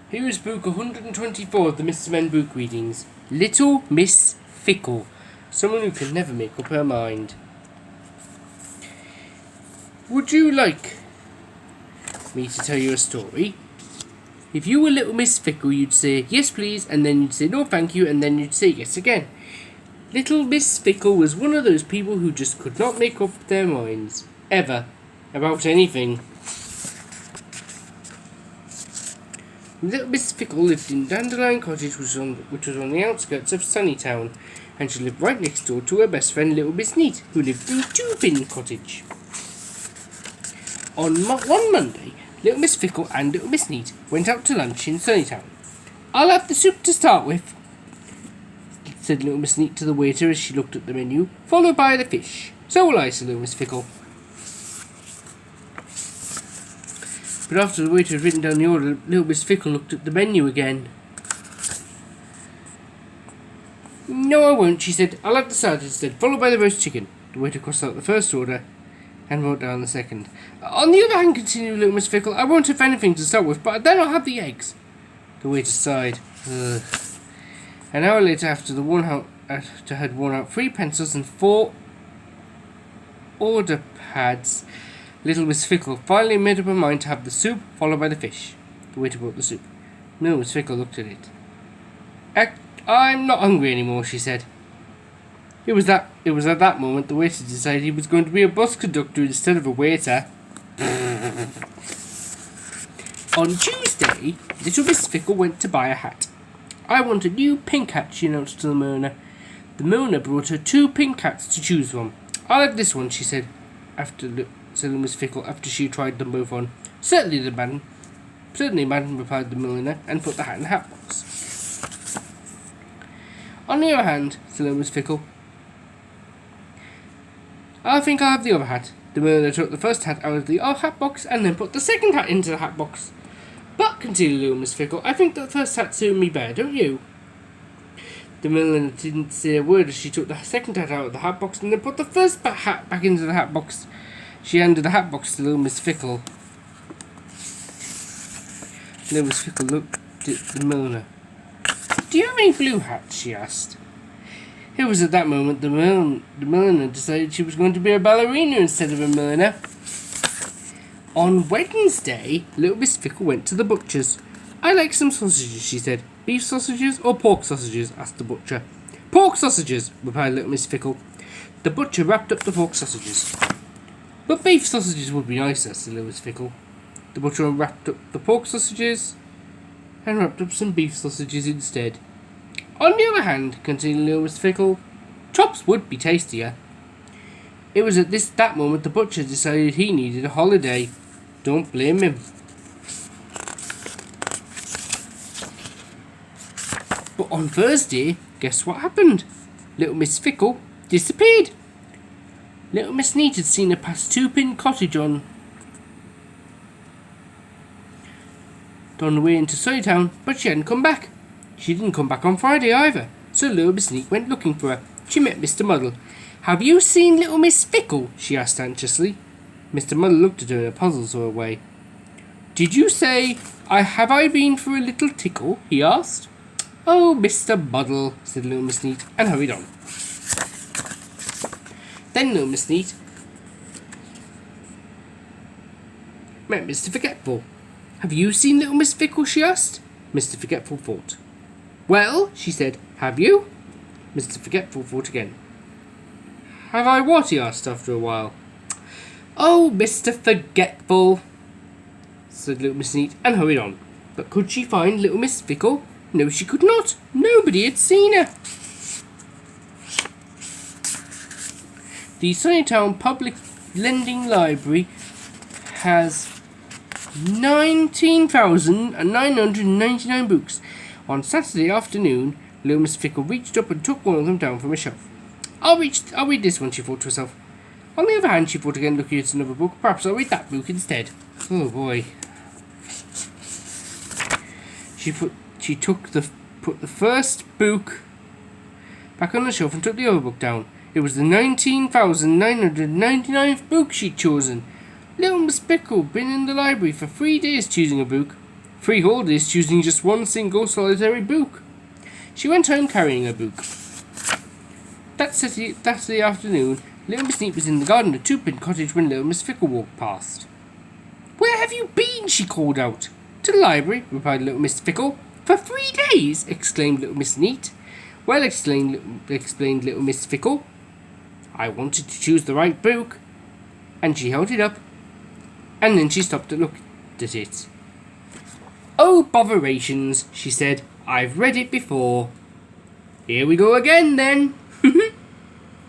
Here is book 124 of the Mr. Men book readings. Little Miss Fickle. Someone who can never make up her mind. Would you like me to tell you a story? If you were Little Miss Fickle, you'd say, yes please, and then you'd say, no thank you, and then you'd say, yes again. Little Miss Fickle was one of those people who just could not make up their minds. Ever. About anything. Little Miss Fickle lived in Dandelion Cottage, which was on the outskirts of Sunnytown, and she lived right next door to her best friend Little Miss Neat, who lived in Two-Pin Cottage. On one Monday, Little Miss Fickle and Little Miss Neat went out to lunch in Sunnytown. I'll have the soup to start with, said Little Miss Neat to the waiter as she looked at the menu, followed by the fish. So will I, said Little Miss Fickle. But after the waiter had written down the order, Little Miss Fickle looked at the menu again. No, I won't, she said. I'll have the salad instead, followed by the roast chicken. The waiter crossed out the first order and wrote down the second. On the other hand, continued Little Miss Fickle, I won't have anything to start with, but then I'll have the eggs. The waiter sighed. Ugh. An hour later, after had worn out 3 pencils and 4 order pads, Little Miss Fickle finally made up her mind to have the soup, followed by the fish. The waiter brought the soup. Little Miss Fickle looked at it. I'm not hungry anymore, she said. It was at that moment the waiter decided he was going to be a bus conductor instead of a waiter. On Tuesday, Little Miss Fickle went to buy a hat. I want a new pink hat, she announced to the milliner. The milliner brought her 2 pink hats to choose from. I'll have this one, she said, said Miss Fickle after she tried them both on. Certainly, madam, replied the milliner, and put the hat in the hat box. On the other hand, said Miss Fickle, I think I'll have the other hat. The milliner took the first hat out of the hat box and then put the second hat into the hat box. But, continued Little Miss Fickle, I think that the first hat suited me better, don't you? The milliner didn't say a word as she took the second hat out of the hat box and then put the first hat back into the hat box. She handed the hat box to Little Miss Fickle. Little Miss Fickle looked at the milliner. Do you have any blue hats? She asked. It was at that moment the milliner decided she was going to be a ballerina instead of a milliner. On Wednesday, Little Miss Fickle went to the butcher's. I like some sausages, she said. Beef sausages or pork sausages? Asked the butcher. Pork sausages, replied Little Miss Fickle. The butcher wrapped up the pork sausages. But beef sausages would be nicer, said Little Miss Fickle. The butcher wrapped up the pork sausages and wrapped up some beef sausages instead. On the other hand, continued Little Miss Fickle, chops would be tastier. It was at that moment the butcher decided he needed a holiday. Don't blame him. But on Thursday, guess what happened? Little Miss Fickle disappeared. Little Miss Neat had seen her pass Two-Pin Cottage on the way into Sunnytown, but she hadn't come back. She didn't come back on Friday either, so Little Miss Neat went looking for her. She met Mr. Muddle. Have you seen Little Miss Fickle? She asked anxiously. Mr. Muddle looked at her in a puzzled sort of way. Did you say, have I been for a little tickle? He asked. Oh, Mr. Muddle, said Little Miss Neat, and hurried on. Then Little Miss Neat met Mr. Forgetful. Have you seen Little Miss Fickle? She asked. Mr. Forgetful thought. Well, she said, have you? Mr. Forgetful thought again. Have I what? He asked after a while. Oh, Mr. Forgetful, said Little Miss Neat, and hurried on. But could she find Little Miss Fickle? No, she could not. Nobody had seen her. The Sunnytown Public Lending Library has 19,999 books. On Saturday afternoon, Little Miss Fickle reached up and took one of them down from a shelf. I'll read this one, she thought to herself. On the other hand, she thought again, looking at another book, perhaps I'll read that book instead. Oh boy. She put the first book back on the shelf and took the other book down. It was the 19,999th book she'd chosen. Little Miss Fickle been in the library for 3 days choosing a book. Freehold is choosing just one single solitary book. She went home carrying her book. That Saturday afternoon, Little Miss Neat was in the garden of Two-Pin Cottage when Little Miss Fickle walked past. "Where have you been?" she called out. "To the library," replied Little Miss Fickle. "For 3 days!" exclaimed Little Miss Neat. "Well," explained Little Miss Fickle, "I wanted to choose the right book." And she held it up, and then she stopped to look at it. "Oh, botherations," she said. "I've read it before." "Here we go again, then."